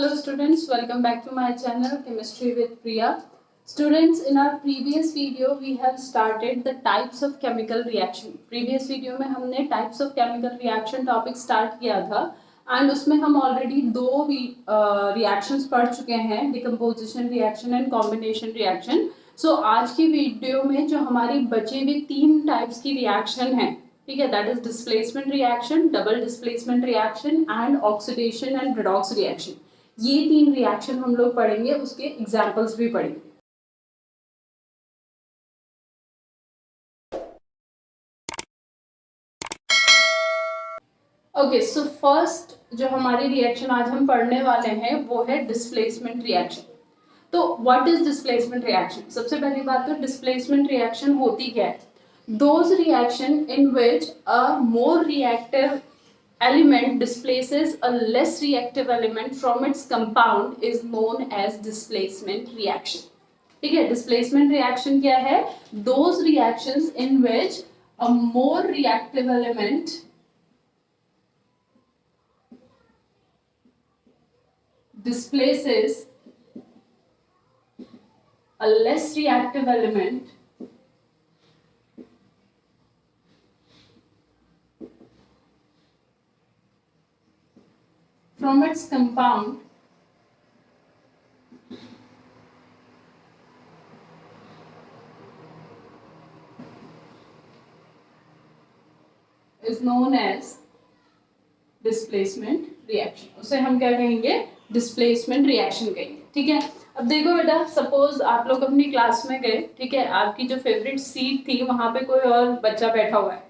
Hello students, welcome back to my channel Chemistry with Priya. Students, in our previous video we have started the types of chemical reaction. Previous video में हमने types of chemical reaction topic start किया था and उसमें हम already दो reactions पढ़ चुके हैं, decomposition reaction and combination reaction. So आज की वीडियो में जो हमारी बचे हुए तीन types की reaction है, ठीक है, that is displacement reaction, double displacement reaction and oxidation and redox reaction. ये तीन रिएक्शन हम लोग पढ़ेंगे, उसके एग्जांपल्स भी पढ़ेंगे. ओके, सो फर्स्ट जो हमारी रिएक्शन आज हम पढ़ने वाले हैं वो है डिस्प्लेसमेंट रिएक्शन. तो व्हाट इज डिस्प्लेसमेंट रिएक्शन? सबसे पहली बात तो डिस्प्लेसमेंट रिएक्शन होती क्या है? Those reaction in which a more reactive element displaces a less reactive element from its compound is known as displacement reaction. ठीक है, displacement reaction क्या है? Those reactions in which a more reactive element displaces a less reactive element from its compound is known as displacement reaction. उसे हम क्या कहेंगे? Displacement reaction कहेंगे. ठीक है, अब देखो बेटा, सपोज आप लोग अपनी क्लास में गए, ठीक है, आपकी जो फेवरेट सीट थी वहां पे कोई और बच्चा बैठा हुआ है.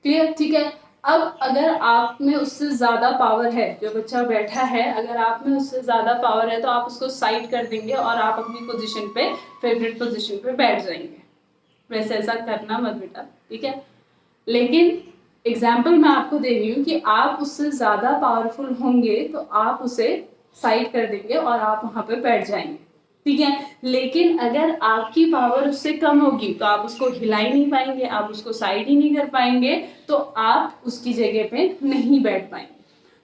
क्लियर? ठीक है, अब अगर आप में उससे ज्यादा पावर है, जो बच्चा बैठा है, अगर आप में उससे ज्यादा पावर है तो आप उसको साइड कर देंगे और आप अपनी पोजीशन पे, फेवरेट पोजीशन पे बैठ जाएंगे. वैसे ऐसा करना मत बेटा, ठीक है. लेकिन एग्जाम्पल मैं आपको दे रही हूँ कि आप उससे ज्यादा पावरफुल होंगे तो आप उसे साइड कर देंगे और आप वहां पे बैठ जाएंगे. ठीक है, लेकिन अगर आपकी पावर उससे कम होगी तो आप उसको हिला ही नहीं पाएंगे, आप उसको साइड ही नहीं कर पाएंगे, तो आप उसकी जगह पे नहीं बैठ पाएंगे.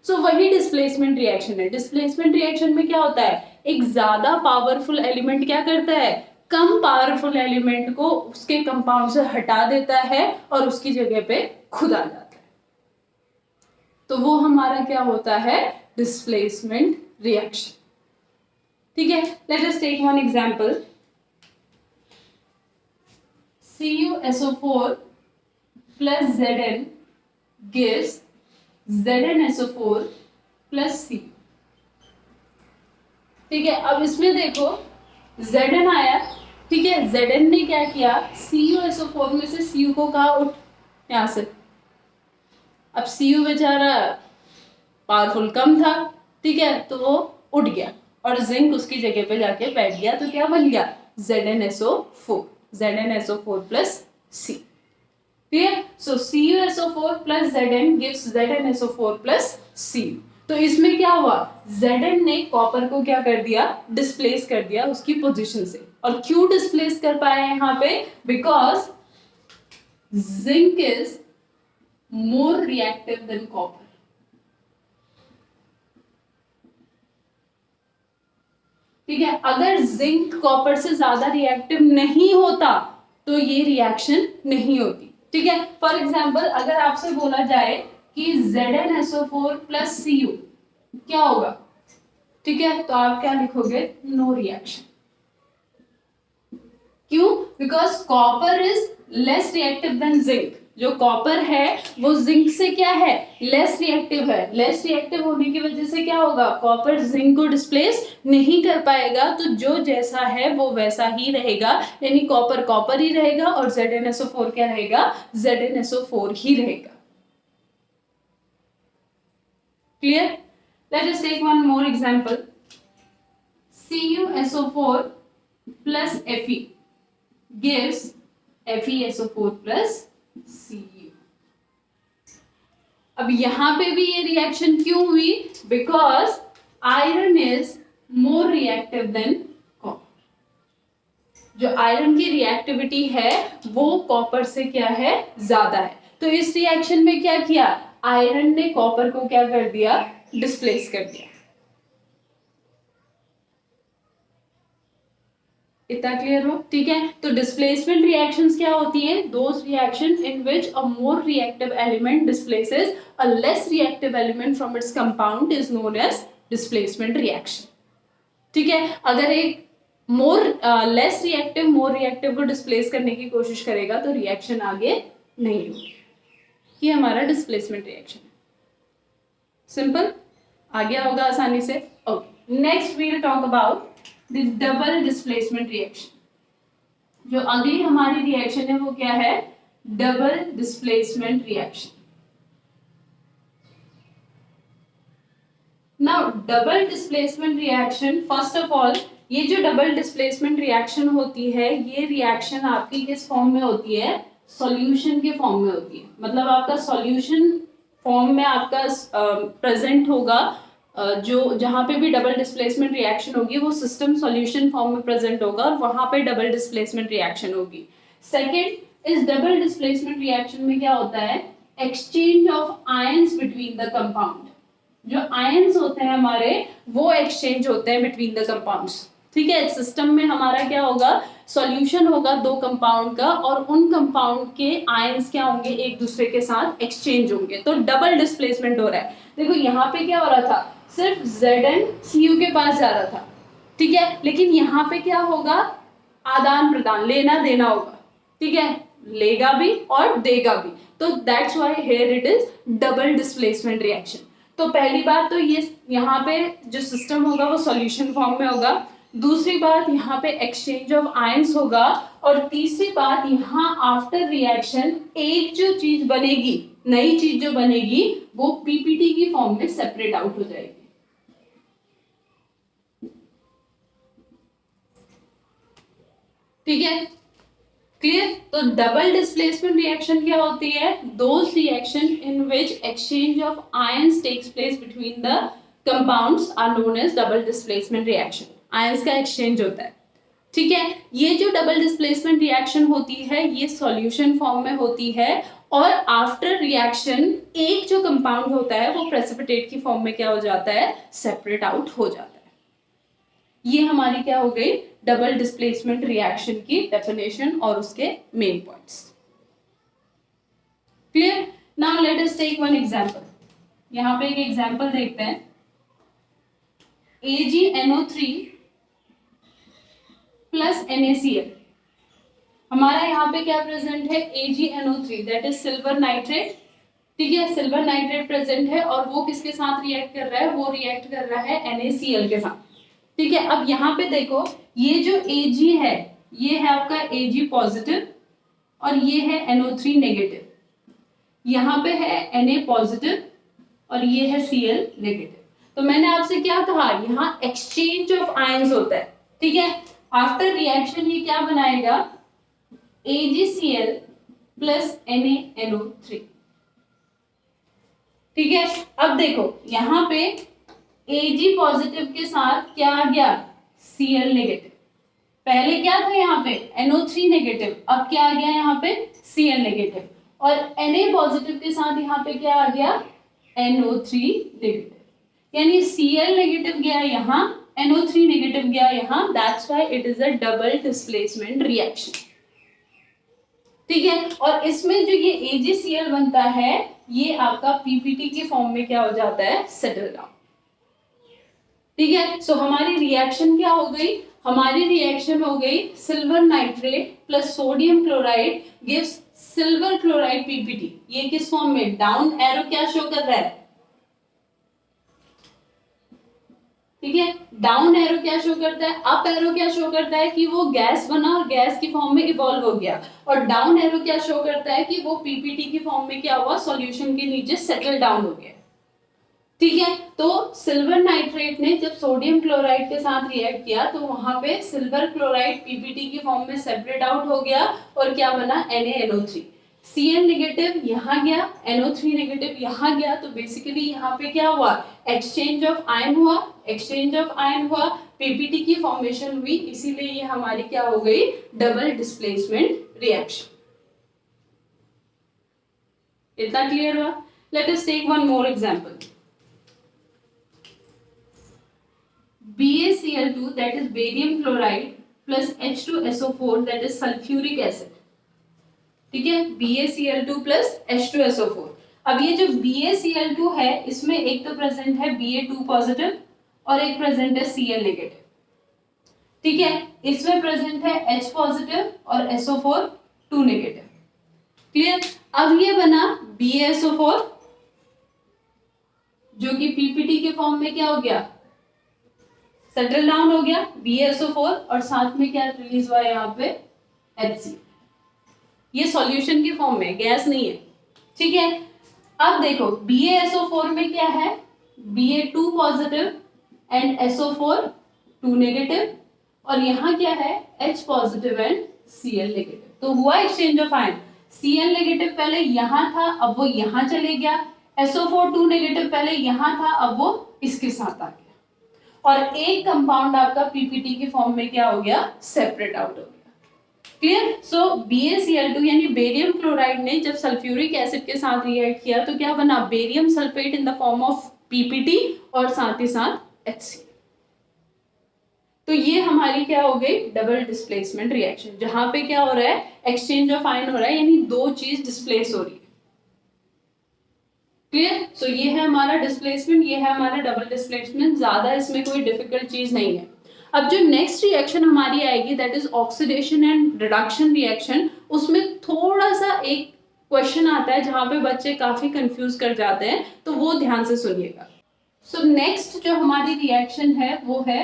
सो वही डिस्प्लेसमेंट रिएक्शन है. डिस्प्लेसमेंट रिएक्शन में क्या होता है? एक ज्यादा पावरफुल एलिमेंट क्या करता है? कम पावरफुल एलिमेंट को उसके कंपाउंड से हटा देता है और उसकी जगह पे खुद आ जाता है. तो वो हमारा क्या होता है? Displacement reaction. ठीक है, let us take one example. CuSO4 plus Zn gives ZnSO4 plus C. ठीक है, अब इसमें देखो Zn आया, ठीक है, Zn ने क्या किया? CuSO4 में से Cu को कहा उठ यहां से. अब Cu बेचारा पावरफुल कम था, ठीक है, तो वो उठ गया और जिंक उसकी जगह पे जाके बैठ गया. तो क्या बन गया? ZnSO4, ZnSO4 plus C. Clear? सो CuSO4 plus Zn gives ZnSO4 plus C. तो इसमें क्या हुआ? Zn ने कॉपर को क्या कर दिया? डिस्प्लेस कर दिया उसकी पोजीशन से. और क्यों डिस्प्लेस कर पाए यहाँ पे? Because zinc is more reactive than copper. ठीक है, अगर जिंक कॉपर से ज्यादा रिएक्टिव नहीं होता तो ये रिएक्शन नहीं होती. ठीक है, फॉर एग्जांपल अगर आपसे बोला जाए कि ZnSO4 plus Cu क्या होगा, ठीक है, तो आप क्या लिखोगे? No reaction. क्यों? Because copper is less reactive than zinc. जो कॉपर है वो जिंक से क्या है? लेस रिएक्टिव है. लेस रिएक्टिव होने की वजह से क्या होगा? कॉपर जिंक को डिस्प्लेस नहीं कर पाएगा, तो जो जैसा है वो वैसा ही रहेगा, यानी कॉपर कॉपर ही रहेगा और ZnSO4 क्या रहेगा? ZnSO4 ही रहेगा. Clear? Let us take one more example. CuSO4 plus Fe gives FeSO4 plus Cu. अब यहां पे भी ये रिएक्शन क्यों हुई? Because iron is more reactive than copper. जो आयरन की रिएक्टिविटी है वो कॉपर से क्या है? ज्यादा है. तो इस रिएक्शन में क्या किया? आयरन ने कॉपर को क्या कर दिया? डिस्प्लेस कर दिया. इतना क्लियर हो? ठीक है, तो डिस्प्लेसमेंट रिएक्शंस क्या होती है? Those reaction in which a more reactive element displaces a less reactive element from its compound is known as displacement reaction. ठीक है, अगर एक more less reactive more reactive को डिस्प्लेस करने की कोशिश करेगा तो रिएक्शन आगे नहीं होगी, ये हमारा डिस्प्लेसमेंट रिएक्शन है। सिंपल, आ गया होगा आसानी से। Okay, next we will talk about the double displacement reaction. जो अगली हमारी रिएक्शन है वो क्या है? Double displacement reaction. Now double displacement reaction, first of all ये जो डबल डिस्प्लेसमेंट रिएक्शन होती है ये रिएक्शन आपकी किस फॉर्म में होती है? सॉल्यूशन के फॉर्म में होती है। मतलब आपका सॉल्यूशन फॉर्म में आपका प्रेजेंट होगा, जो जहां पे भी डबल डिस्प्लेसमेंट रिएक्शन होगी वो सिस्टम सॉल्यूशन फॉर्म में प्रेजेंट होगा और वहां पे डबल डिस्प्लेसमेंट रिएक्शन होगी। सेकेंड, इस डबल डिस्प्लेसमेंट रिएक्शन में क्या होता है? Exchange of ions between the compound. जो आयंस होते हैं हमारे वो एक्सचेंज होते हैं बिटवीन द कंपाउंड्स। ठीक है, सिस्टम में हमारा क्या होगा? सॉल्यूशन होगा दो कंपाउंड का और उन कंपाउंड के आयंस क्या होंगे? एक दूसरे के साथ एक्सचेंज होंगे, तो डबल डिस्प्लेसमेंट हो रहा है। देखो यहाँ पे क्या हो रहा था? सिर्फ Zn के पास जा रहा था, ठीक है, लेकिन यहाँ पे क्या होगा? आदान प्रदान, लेना देना होगा। ठीक है, लेगा भी और देगा भी, तो that's why here it is double displacement reaction. तो पहली बात तो ये यहाँ पे जो सिस्टम होगा वो सॉल्यूशन फॉर्म में होगा, दूसरी बात यहाँ पे एक्सचेंज ऑफ आयंस होगा, और तीसरी बात यहाँ आफ्टर रिएक्शन एक जो चीज बनेगी, नई चीज जो बनेगी वो पीपीटी की फॉर्म में सेपरेट आउट हो जाएगी। ठीक है, क्लियर? तो डबल डिस्प्लेसमेंट रिएक्शन क्या होती है? Those reaction in which exchange of ions takes place between the compounds are known as double displacement reaction. Ions का एक्सचेंज होता है। ठीक है, ये जो डबल डिस्प्लेसमेंट रिएक्शन होती है ये सॉल्यूशन फॉर्म में होती है, और आफ्टर रिएक्शन एक जो कंपाउंड होता है वो प्रेसिपिटेट की फॉर्म में क्या हो जाता है? सेपरेट आउट हो जाता है। ये हमारी क्या हो गई? डबल डिस्प्लेसमेंट रिएक्शन की डेफिनेशन और उसके main points. Clear? Now let us take one example. यहां पे एक एग्जांपल देखते हैं। AgNO3 plus NaCl। हमारा यहाँ पे क्या प्रेजेंट है? AgNO3 that is silver nitrate. ठीक है, सिल्वर नाइट्रेट प्रेजेंट है और वो किसके साथ रिएक्ट कर रहा है? वो रिएक्ट कर रहा है NaCl के साथ। ठीक है, अब यहाँ पे देखो ये जो Ag है ये है आपका Ag पॉजिटिव और ये है NO3 नेगेटिव, यहाँ पे है Na पॉजिटिव और ये है Cl नेगेटिव। तो मैंने आपसे क्या कहा? यहाँ एक्सचेंज ऑफ आयंस होता है। ठीक है, आफ्टर रिएक्शन ये क्या बनाएगा? AgCl plus NaNO3। ठीक है, अब देखो यहाँ पे Ag पॉजिटिव के साथ क्या आ गया? Cl negative. पहले क्या था यहाँ पे? NO3 नेगेटिव, अब क्या आ गया यहाँ पे? Cl negative. और Na पॉजिटिव के साथ यहाँ पे क्या आ गया? NO3 negative. यानी Cl नेगेटिव गया यहाँ, NO3 नेगेटिव गया यहाँ, that's why it is a double displacement reaction. ठीक है, और इसमें जो ये AgCl बनता है ये आपका पीपीटी के फॉर्म में क्या हो जाता है? Settle down. ठीक है, सो हमारी रिएक्शन क्या हो गई? हमारी रिएक्शन हो गई silver nitrate plus sodium chloride gives silver chloride PPT. ये किस फॉर्म में? डाउन एरो क्या शो कर रहा है? ठीक है, डाउन एरो क्या शो करता है? अप एरो क्या शो करता है कि वो गैस बना और गैस की फॉर्म में इवॉल्व हो गया, और डाउन एरो क्या शो करता है कि वो पीपीटी की फॉर्म में क्या हुआ? सॉल्यूशन के नीचे सेटल डाउन हो गया। ठीक है, तो सिल्वर नाइट्रेट ने जब सोडियम क्लोराइड के साथ रिएक्ट किया तो वहां पे सिल्वर क्लोराइड पीपीटी की फॉर्म में सेपरेट आउट हो गया और क्या बना? NaNO3। Cl नेगेटिव यहाँ गया, NO3 नेगेटिव यहाँ गया, तो बेसिकली यहाँ पे क्या हुआ? एक्सचेंज ऑफ आयन हुआ, एक्सचेंज ऑफ आयन हुआ, पीपीटी की फॉर्मेशन हुई, इसीलिए ये हमारी क्या हो गई? Double displacement reaction. इतना क्लियर हुआ? Let us take one more example. BaCl2 that is barium chloride plus H2SO4 that is sulphuric acid, ठीक है, BaCl2 प्लस H2SO4। अब ये जो BaCl2 है इसमें एक तो प्रेजेंट है Ba2 पॉजिटिव और एक प्रेजेंट है Cl नेगेटिव, ठीक है, इसमें प्रेजेंट है H पॉजिटिव और SO4 2 नेगेटिव, क्लियर। अब ये बना BaSO4 जो कि पीपीटी के फॉर्म में क्या हो गया, सेटल डाउन हो गया BaSO4 और साथ में क्या रिलीज हुआ यहाँ पे HCl, ये सॉल्यूशन के फॉर्म में, गैस नहीं है, ठीक है। अब देखो BaSO4 में क्या है, Ba2 positive and SO4 2 negative और यहाँ क्या है H positive and Cl negative. तो हुआ exchange of ion, Cl negative पहले यहाँ था अब वो यहाँ चले गया, SO4 2 नेगेटिव पहले यहाँ था अब वो इसके साथ आ गया और एक कंपाउंड आपका पीपीटी के फॉर्म में क्या हो गया, सेपरेट आउट हो गया, क्लियर। सो BaCl2 यानी बेरियम क्लोराइड ने जब सल्फ्यूरिक एसिड के साथ रिएक्ट किया तो क्या बना, barium sulphate in the form of PPT और साथ ही साथ HCl। तो ये हमारी क्या हो गई, डबल डिस्प्लेसमेंट रिएक्शन, जहां पे क्या हो रहा है, एक्सचेंज ऑफ आयन हो रहा है, यानी दो चीज डिस्प्लेस हो रही है, क्लियर। सो ये है हमारा डिस्प्लेसमेंट, ये है हमारा डबल डिस्प्लेसमेंट, ज्यादा इसमें कोई डिफिकल्ट चीज नहीं है। अब जो नेक्स्ट रिएक्शन हमारी आएगी that is oxidation and reduction reaction, उसमें थोड़ा सा एक क्वेश्चन आता है जहां पे बच्चे काफी कंफ्यूज कर जाते हैं, तो वो ध्यान से सुनिएगा। सो नेक्स्ट जो हमारी रिएक्शन है वो है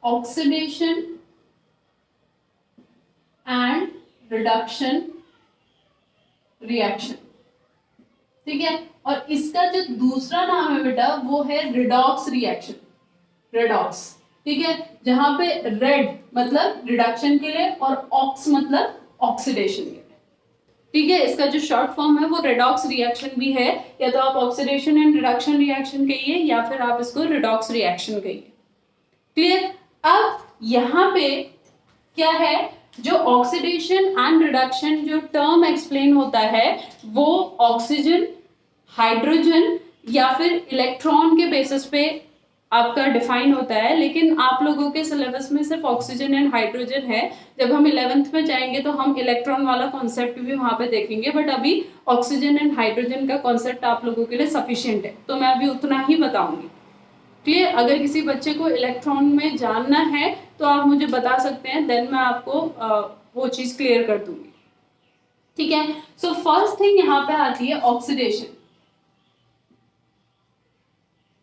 ऑक्सीडेशन एंड रिडक्शन रिएक्शन, ठीक है। और इसका जो दूसरा नाम है बेटा वो है रिडॉक्स रिएक्शन, रिडॉक्स, ठीक है, जहां पे रेड मतलब रिडक्शन के लिए और ऑक्स मतलब ऑक्सीडेशन के लिए, ठीक है। इसका जो शॉर्ट फॉर्म है वो रेडॉक्स रिएक्शन भी है, या तो आप ऑक्सीडेशन एंड रिडक्शन रिएक्शन कहिए या फिर आप इसको रिडॉक्स रिएक्शन कहिए, क्लियर। अब यहाँ पे क्या है, जो ऑक्सीडेशन एंड रिडक्शन जो टर्म एक्सप्लेन होता है वो ऑक्सीजन, हाइड्रोजन या फिर इलेक्ट्रॉन के बेसिस पे आपका डिफाइन होता है, लेकिन आप लोगों के सिलेबस में सिर्फ ऑक्सीजन एंड हाइड्रोजन है। जब हम 11th में जाएंगे तो हम इलेक्ट्रॉन वाला कॉन्सेप्ट भी वहां पे देखेंगे, बट अभी ऑक्सीजन एंड हाइड्रोजन का कॉन्सेप्ट आप लोगों के लिए सफिशिएंट है, तो मैं अभी उतना ही बताऊंगी, क्लियर। अगर किसी बच्चे को इलेक्ट्रॉन में जानना है तो आप मुझे बता सकते हैं, देन मैं आपको वो चीज क्लियर कर दूंगी, ठीक है। सो फर्स्ट थिंग यहाँ पे आती है ऑक्सीडेशन,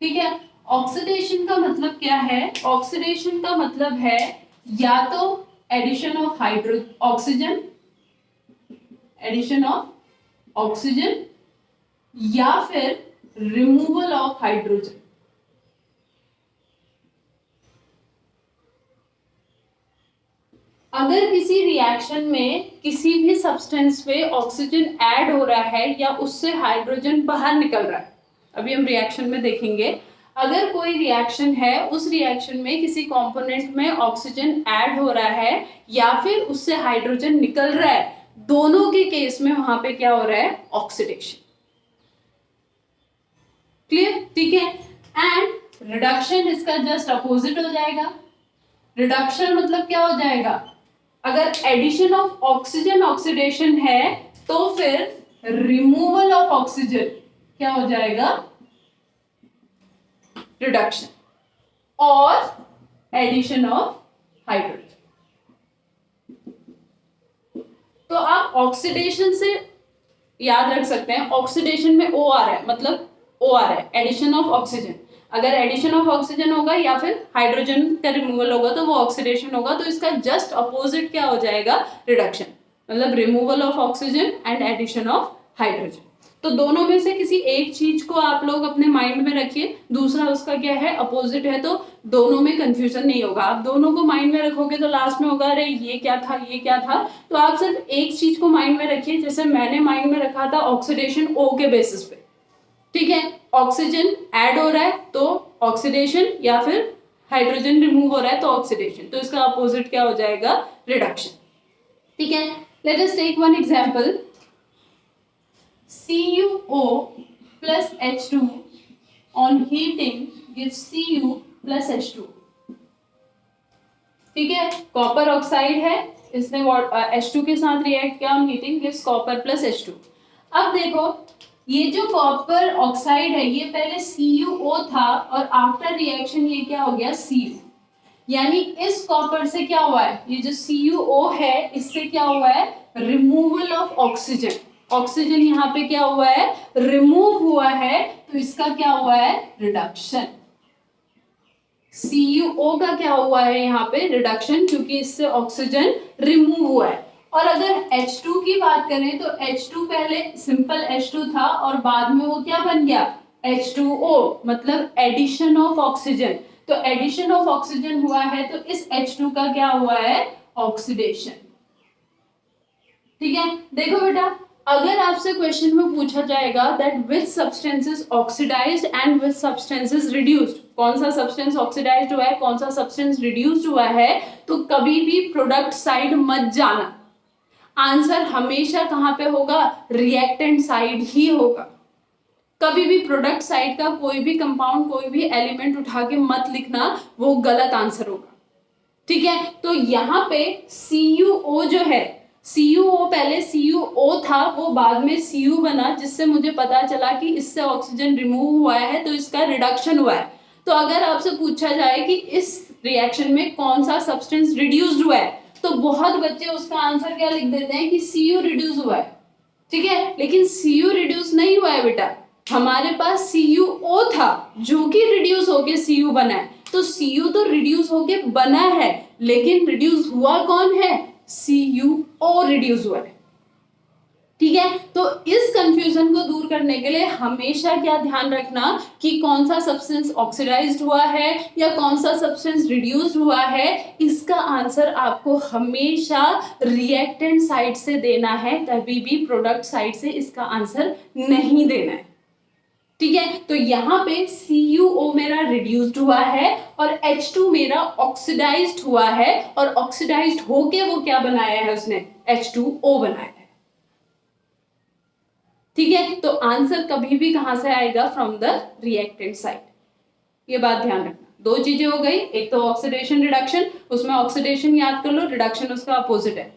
ठीक है। ऑक्सीडेशन का मतलब क्या है, ऑक्सीडेशन का मतलब है या तो addition of oxygen, addition of oxygen या फिर रिमूवल ऑफ हाइड्रोजन। अगर किसी रिएक्शन में किसी भी सब्सटेंस पे ऑक्सीजन ऐड हो रहा है या उससे हाइड्रोजन बाहर निकल रहा है, अभी हम रिएक्शन में देखेंगे, अगर कोई रिएक्शन है उस रिएक्शन में किसी कंपोनेंट में ऑक्सीजन ऐड हो रहा है या फिर उससे हाइड्रोजन निकल रहा है, दोनों के केस में वहां पे क्या हो रहा है, ऑक्सीडेशन, क्लियर, ठीक है। एंड रिडक्शन इसका जस्ट अपोजिट हो जाएगा। रिडक्शन मतलब क्या हो जाएगा, अगर एडिशन ऑफ ऑक्सीजन ऑक्सीडेशन है तो फिर रिमूवल ऑफ ऑक्सीजन क्या हो जाएगा, रिडक्शन, और एडिशन ऑफ हाइड्रोजन। तो आप ऑक्सीडेशन से याद रख सकते हैं, ऑक्सीडेशन में ओ आ रहा है मतलब ओ आ रहा है, एडिशन ऑफ ऑक्सीजन, अगर एडिशन ऑफ ऑक्सीजन होगा या फिर हाइड्रोजन का रिमूवल होगा तो वो ऑक्सीडेशन होगा, तो इसका जस्ट अपोजिट क्या हो जाएगा, रिडक्शन, मतलब removal of oxygen and addition of hydrogen. तो दोनों में से किसी एक चीज को आप लोग अपने माइंड में रखिए, दूसरा उसका क्या है, अपोजिट है, तो दोनों में कंफ्यूजन नहीं होगा। आप दोनों को माइंड में रखोगे तो लास्ट में होगा अरे ये क्या था ये क्या था, तो आप सिर्फ एक चीज को माइंड में रखिए, जैसे मैंने माइंड में रखा था ऑक्सीडेशन ओ के बेसिस पे, ठीक है, ऑक्सीजन ऐड हो रहा है तो ऑक्सीडेशन या फिर हाइड्रोजन रिमूव हो रहा है तो ऑक्सीडेशन, तो इसका अपोजिट क्या हो जाएगा, रिडक्शन, ठीक है। Let us take one example, CuO plus H2 on heating gives Cu plus H2, ठीक है, कॉपर ऑक्साइड है, इसने H2 के साथ रिएक्ट किया on heating, gives copper plus H2। अब देखो ये जो कॉपर ऑक्साइड है ये पहले CuO था और आफ्टर रिएक्शन ये क्या हो गया Cu, यानी इस कॉपर से क्या हुआ है, ये जो CuO है इससे क्या हुआ है, रिमूवल ऑफ ऑक्सीजन। ऑक्सीजन यहाँ पे क्या हुआ है, रिमूव हुआ है, तो इसका क्या हुआ है, रिडक्शन। CuO का क्या हुआ है यहाँ पे, रिडक्शन, क्योंकि इससे ऑक्सीजन रिमूव हुआ है। और अगर H2 की बात करें तो H2 पहले सिंपल H2 था और बाद में वो क्या बन गया, H2O, मतलब एडिशन ऑफ ऑक्सीजन। तो एडिशन ऑफ ऑक्सीजन हुआ है तो इस H2 का क्या हुआ है, ऑक्सीडेशन। ठीक है, देखो बेटा अगर आपसे क्वेश्चन में पूछा जाएगा that which substance is oxidised and which substance is reduced, कौन सा सब्सटेंस ऑक्सीडाइज्ड हुआ है, कौन सा सब्सटेंस रिड्यूस्ड हुआ है, तो कभी भी प्रोडक्ट साइड मत जाना। आंसर हमेशा कहां पे होगा, रिएक्टेंट साइड ही होगा। कभी भी प्रोडक्ट साइड का कोई भी कंपाउंड, कोई भी एलिमेंट उठा के मत लिखना, वो गलत आंसर होगा। ठीक है, तो यहाँ पे CuO जो है, CuO पहले CuO था, वो बाद में Cu बना, जिससे मुझे पता चला कि इससे ऑक्सीजन रिमूव हुआ है तो इसका रिडक्शन हुआ है। तो अगर आपसे पूछा जाए कि इस रिएक्शन में कौन सा सब्सटेंस रिड्यूस्ड हुआ है, तो बहुत बच्चे उसका आंसर क्या लिख देते हैं कि Cu रिड्यूस हुआ है। ठीक है, लेकिन Cu रिड्यूस नहीं हुआ है बेटा, हमारे पास CuO था जो कि रिड्यूस होके Cu बना है। तो Cu तो रिड्यूस होके बना है, लेकिन रिड्यूस हुआ कौन है, CuO रिड्यूस हुआ है। ठीक है, तो इस कंफ्यूजन को दूर करने के लिए हमेशा क्या ध्यान रखना कि कौन सा सब्सटेंस ऑक्सीडाइज्ड हुआ है या कौन सा सब्सटेंस रिड्यूस्ड हुआ है, इसका आंसर आपको हमेशा रिएक्टेंट साइड से देना है, कभी भी प्रोडक्ट साइड से इसका आंसर नहीं देना है। ठीक है, तो यहाँ पे CuO मेरा रिड्यूस्ड हुआ है और H2 मेरा ऑक्सीडाइज्ड हुआ है, और ऑक्सीडाइज्ड होके वो क्या बनाया है, उसने H2O बनाया है। ठीक है, तो आंसर कभी भी कहां से आएगा, फ्रॉम द रिएक्टेंट साइड। ये बात ध्यान रखना। दो चीजें हो गई, एक तो ऑक्सीडेशन रिडक्शन, उसमें ऑक्सीडेशन याद कर लो, रिडक्शन उसका अपोजिट है।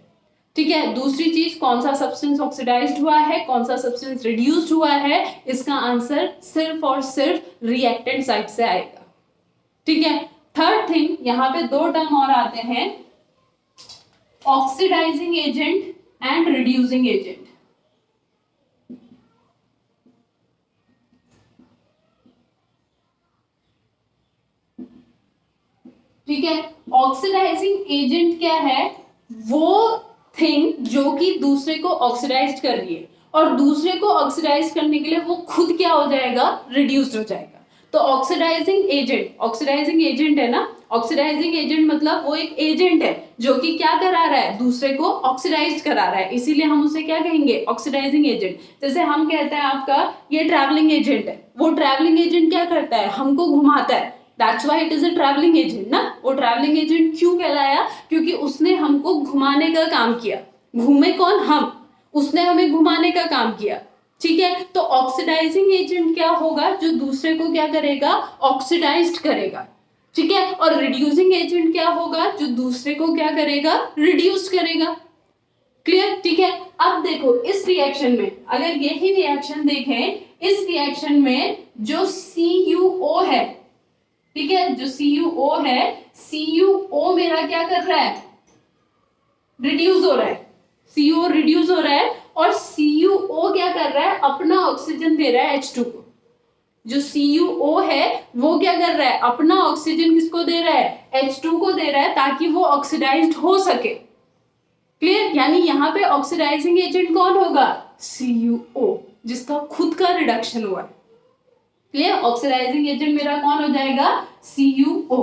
ठीक है, दूसरी चीज कौन सा सब्सटेंस ऑक्सीडाइज्ड हुआ है, कौन सा सब्सटेंस रिड्यूस्ड हुआ है, इसका आंसर सिर्फ और सिर्फ रिएक्टेंट साइड से आएगा। ठीक है, थर्ड थिंग, यहाँ पे दो टर्म और आते हैं, oxidising agent and reducing agent. ठीक है, ऑक्सीडाइजिंग एजेंट क्या है, वो थिंग जो कि दूसरे को ऑक्सीडाइज कर रही है, और दूसरे को ऑक्सीडाइज करने के लिए वो खुद क्या हो जाएगा, रिड्यूस्ड हो जाएगा। तो ऑक्सीडाइजिंग एजेंट है ना, ऑक्सीडाइजिंग एजेंट मतलब वो एक एजेंट है जो कि क्या करा रहा है, दूसरे को ऑक्सीडाइज करा रहा है, इसीलिए हम उसे क्या कहेंगे, ऑक्सीडाइजिंग एजेंट। जैसे हम कहते हैं आपका ये ट्रैवलिंग एजेंट है, वो ट्रैवलिंग एजेंट क्या करता है, हमको घुमाता है, that's why it is a travelling agent ना। वो ट्रैवलिंग एजेंट क्यों कहलाया, क्योंकि उसने हमको घुमाने का काम किया। घूमे कौन, हम, उसने हमें घुमाने का काम किया। ठीक है, तो ऑक्सीडाइजिंग एजेंट क्या होगा, जो दूसरे को क्या करेगा, ऑक्सीडाइज्ड करेगा। ठीक है, और रिड्यूसिंग एजेंट क्या होगा, जो दूसरे को क्या करेगा, रिड्यूस करेगा। क्लियर। ठीक है, अब देखो इस रिएक्शन में, अगर यही रिएक्शन देखें, इस रिएक्शन में जो CuO है, ठीक है, जो CuO है, CuO मेरा क्या कर रहा है, रिड्यूस हो रहा है, CuO रिड्यूस हो रहा है, और CuO क्या कर रहा है, अपना ऑक्सीजन दे रहा है H2 को। जो CuO है वो क्या कर रहा है, अपना ऑक्सीजन किसको दे रहा है, H2 को दे रहा है, ताकि वो ऑक्सीडाइज्ड हो सके। क्लियर, यानी यहाँ पे ऑक्सीडाइजिंग एजेंट कौन होगा, CuO, जिसका खुद का रिडक्शन हुआ है। क्लियर, ऑक्सीडाइजिंग एजेंट मेरा कौन हो जाएगा, CuO।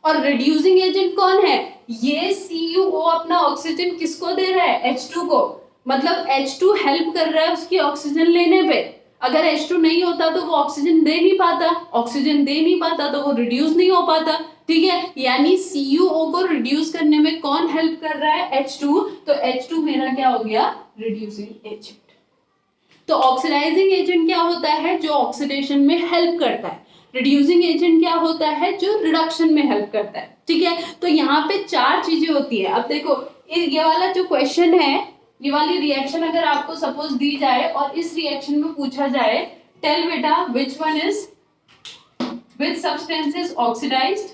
और रिड्यूसिंग एजेंट कौन है, ये CuO अपना ऑक्सीजन किसको दे रहा है, H2 को, मतलब H2 हेल्प कर रहा है उसकी ऑक्सीजन लेने पे। अगर H2 नहीं होता तो वो ऑक्सीजन दे नहीं पाता, ऑक्सीजन दे नहीं पाता तो वो रिड्यूस नहीं हो पाता। ठीक है, यानी CuO को रिड्यूस करने में कौन हेल्प कर रहा है, H2, तो H2 मेरा क्या हो गया, रिड्यूसिंग एजेंट। तो ऑक्सीडाइजिंग एजेंट क्या होता है, जो ऑक्सीडेशन में हेल्प करता है। रिड्यूसिंग एजेंट क्या होता है? जो रिडक्शन में हेल्प करता है, ठीक है। तो यहाँ पे 4 चीजें होती है। अब देखो ये वाला जो क्वेश्चन है, ये वाली रिएक्शन अगर आपको सपोज दी जाए और इस रिएक्शन में पूछा जाए, टेल बेटा which one is, which substance is oxidized,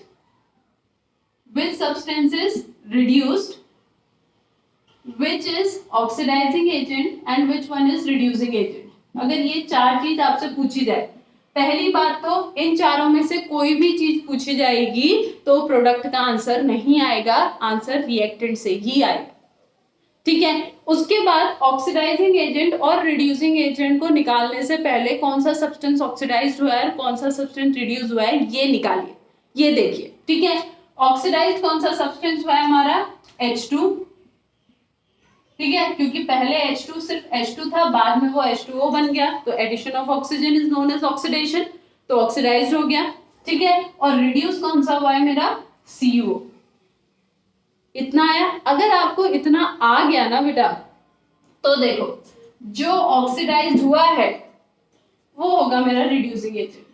which substance is reduced, which is oxidizing agent and which one is reducing agent। अगर ये 4 चीज आपसे पूछी जाए, पहली बात तो इन चारों में से कोई भी चीज पूछी जाएगी तो प्रोडक्ट का आंसर नहीं आएगा, आंसर रिएक्टेंट से ही आएगा, ठीक है। उसके बाद ऑक्सीडाइजिंग एजेंट और रिड्यूसिंग एजेंट को निकालने से पहले कौन सा सब्सटेंस ऑक्सीडाइज्ड हुआ है, कौन सा सब्सटेंस रिड्यूस हुआ है, ये निकालिए, ये देखिए, ठीक है। ऑक्सीडाइज कौन सा सब्सटेंस हुआ है हमारा? H2, ठीक है, क्योंकि पहले H2 सिर्फ H2 था, बाद में वो H2O बन गया, तो addition of oxygen is known as oxidation, तो ऑक्सीडाइज्ड हो गया, ठीक है। और रिड्यूस कौन सा हुआ है मेरा? CO। इतना आया। अगर आपको इतना आ गया ना बेटा, तो देखो जो ऑक्सीडाइज्ड हुआ है वो होगा मेरा रिड्यूसिंग एजेंट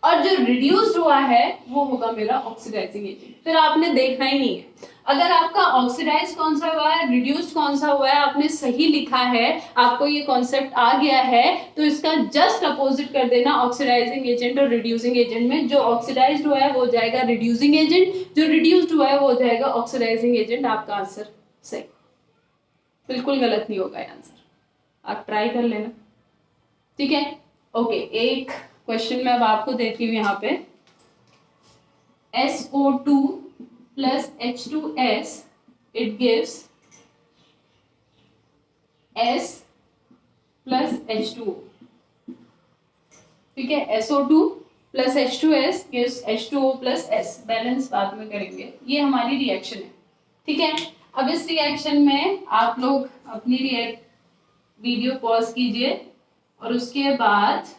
और जो रिड्यूस्ड हुआ है वो होगा मेरा ऑक्सीडाइजिंग एजेंट। फिर आपने देखना ही नहीं है, अगर आपका ऑक्सीडाइज कौन सा हुआ है, रिड्यूस्ड कौन सा हुआ है, आपने सही लिखा है, आपको ये कॉन्सेप्ट आ गया है, तो इसका जस्ट अपोजिट कर देना ऑक्सीडाइजिंग एजेंट और रिड्यूसिंग एजेंट में। जो ऑक्सीडाइज्ड हुआ है वो हो जाएगा रिड्यूसिंग एजेंट, जो रिड्यूस्ड हुआ है वो हो जाएगा ऑक्सीडाइजिंग एजेंट। आपका आंसर सही, बिल्कुल गलत नहीं होगा आंसर, आप ट्राई कर लेना, ठीक है। ओके, एक क्वेश्चन मैं अब आपको देती हूँ यहाँ पे, SO2 plus H2S it gives S plus H2O, ठीक है। SO2 plus H2S gives H2O plus S, balance बाद में करेंगे। ये हमारी रिएक्शन है, ठीक है। अब इस रिएक्शन में आप लोग अपनी वीडियो पॉज कीजिए और उसके बाद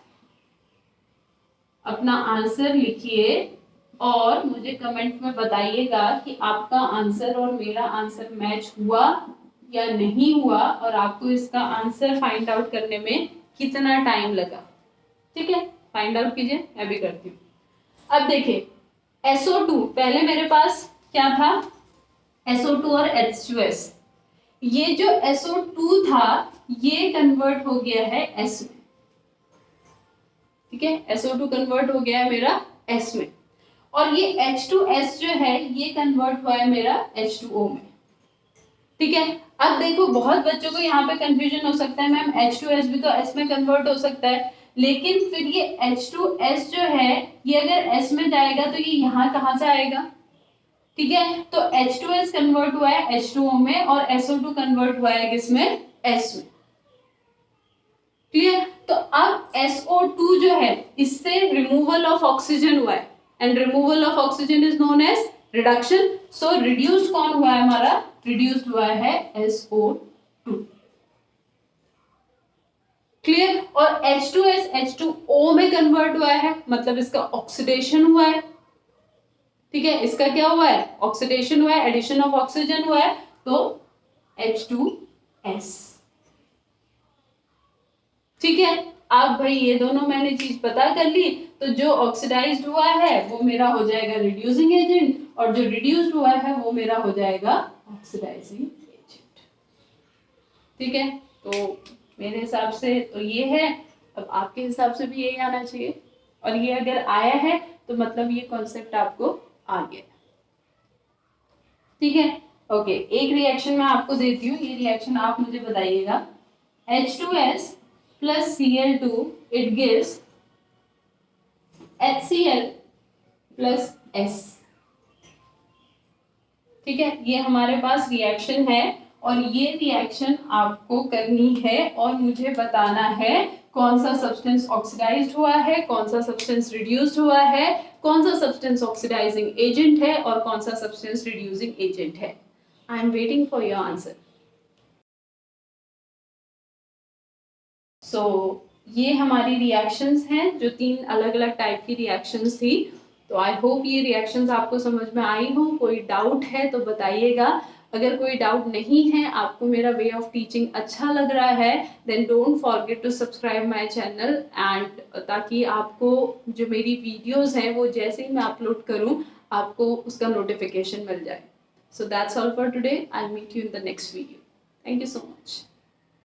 अपना आंसर लिखिए और मुझे कमेंट में बताइएगा कि आपका आंसर और मेरा आंसर मैच हुआ या नहीं हुआ और आपको इसका आंसर फाइंड आउट करने में कितना टाइम लगा, ठीक है। फाइंड आउट कीजिए, मैं भी करती हूँ। अब देखिए SO2, पहले मेरे पास क्या था? SO2 और H2S। ये जो SO2 था ये कन्वर्ट हो गया है S में, ठीक है। SO2 कन्वर्ट हो गया है मेरा S में और ये H2S जो है ये कन्वर्ट हुआ है मेरा H2O में, ठीक है। अब देखो बहुत बच्चों को यहाँ पे कंफ्यूजन हो सकता है, मैम H2S भी तो S में कन्वर्ट हो सकता है, लेकिन फिर ये H2S जो है ये अगर S में जाएगा तो ये यहाँ कहाँ से आएगा, ठीक है। तो H2S कन्वर्ट हुआ है H2O में और SO2 कन्वर्ट हुआ है किसमें? S में, क्लियर। तो अब SO2 जो है इससे रिमूवल ऑफ ऑक्सीजन हुआ है and removal of oxygen is known as reduction. So reduced कौन हुआ है हमारा? रिड्यूस्ड हुआ है SO2, क्लियर। और H2S H2O में कन्वर्ट हुआ है, मतलब इसका ऑक्सीडेशन हुआ है, ठीक है। इसका क्या हुआ है? ऑक्सीडेशन हुआ है, एडिशन ऑफ ऑक्सीजन हुआ है, तो H2S, ठीक है। अब भाई ये दोनों मैंने चीज पता कर ली, तो जो ऑक्सीडाइज्ड हुआ है वो मेरा हो जाएगा रिड्यूसिंग एजेंट और जो रिड्यूस्ड हुआ है वो मेरा हो जाएगा ऑक्सीडाइजिंग एजेंट, ठीक है। तो मेरे हिसाब से तो ये है, अब आपके हिसाब से भी यही आना चाहिए और ये अगर आया है तो मतलब ये कॉन्सेप्ट आपको आ गया, ठीक है। ओके, एक रिएक्शन मैं आपको देती हूँ, ये रिएक्शन आप मुझे बताइएगा। H2S plus Cl2 it gives HCl plus S, ठीक है। ये हमारे पास रिएक्शन है और ये रिएक्शन आपको करनी है और मुझे बताना है कौन सा सब्सटेंस ऑक्सीडाइज्ड हुआ है, कौन सा सब्सटेंस रिड्यूस्ड हुआ है, कौन सा सब्सटेंस ऑक्सीडाइजिंग एजेंट है और कौन सा सब्सटेंस रिड्यूसिंग एजेंट है। I am waiting for your answer. So ये हमारी रिएक्शंस हैं जो 3 अलग अलग टाइप की रिएक्शंस थी। तो आई होप ये रिएक्शंस आपको समझ में आई हो। कोई डाउट है तो बताइएगा, अगर कोई डाउट नहीं है, आपको मेरा वे ऑफ टीचिंग अच्छा लग रहा है, then don't forget to subscribe my channel and ताकि आपको जो मेरी वीडियोस हैं वो जैसे ही मैं अपलोड करूं आपको उसका नोटिफिकेशन मिल जाए. So that's all for today. I'll meet you in the next video. Thank you so much.